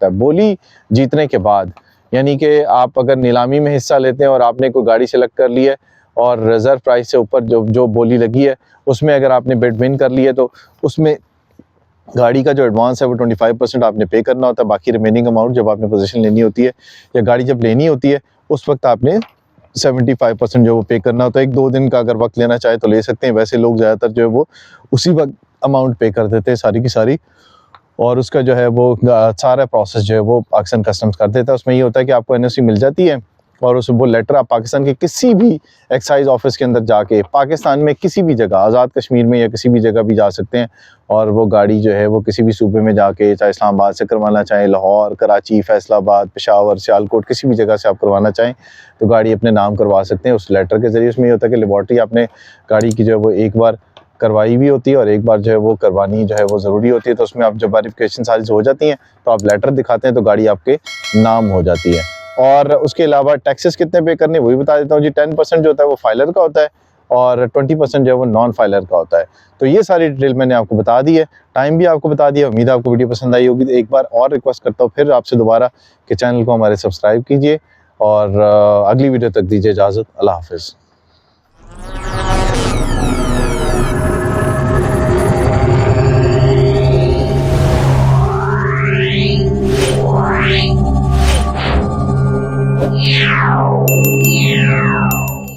है बोली जीतने के बाद। यानी कि आप अगर नीलामी में हिस्सा लेते हैं और आपने कोई गाड़ी सेलेक्ट कर ली है और रिजर्व प्राइस से ऊपर जो बोली लगी है उसमें अगर आपने बिड विन कर ली है तो उसमें गाड़ी का जो एडवांस है वो 25% आपने पे करना होता है। बाकी रिमेनिंग अमाउंट जब आपने पोजीशन लेनी होती है या गाड़ी जब लेनी होती है उस वक्त आपने 75% जो वो पे करना होता है। 1-2 दिन का अगर वक्त लेना चाहे तो ले सकते हैं। वैसे लोग ज़्यादातर जो है वो उसी वक्त अमाउंट पे कर देते हैं सारी की सारी, और उसका जो है वो सारा प्रोसेस जो है वो पाकिस्तान कस्टम्स कर देता है। उसमें ये होता है कि आपको एनओसी मिल जाती है और उस वो लेटर आप पाकिस्तान के किसी भी एक्साइज ऑफिस के अंदर जाके पाकिस्तान में किसी भी जगह, आज़ाद कश्मीर में या किसी भी जगह भी जा सकते हैं और वो गाड़ी जो है वो किसी भी सूबे में जाके, चाहे इस्लामाबाद से करवाना चाहें, लाहौर, कराची, फैसलाबाद, पेशावर, सियालकोट, किसी भी जगह से आप करवाना चाहें तो गाड़ी अपने नाम करवा सकते हैं उस लेटर के ज़रिए। उसमें ये होता है कि लेबॉर्ट्री आपने गाड़ी की जो है वो एक बार करवाई भी होती है और एक बार जो है वो करवानी जो है वो ज़रूरी होती है। तो उसमें आप जब वेरिफिकेशन सारी हो जाती हैं तो आप लेटर दिखाते हैं तो गाड़ी आपके नाम हो जाती है। और उसके अलावा टैक्सेस कितने पे करने वही बता देता हूँ जी। 10% जो होता है वो फाइलर का होता है और 20% जो है वो नॉन फाइलर का होता है। तो ये सारी डिटेल मैंने आपको बता दी है, टाइम भी आपको बता दिया। उम्मीद है आपको वीडियो पसंद आई होगी। तो एक बार और रिक्वेस्ट करता हूँ फिर आपसे दोबारा कि चैनल को हमारे सब्सक्राइब कीजिए और अगली वीडियो तक दीजिए इजाज़त। अल्लाह हाफिज़।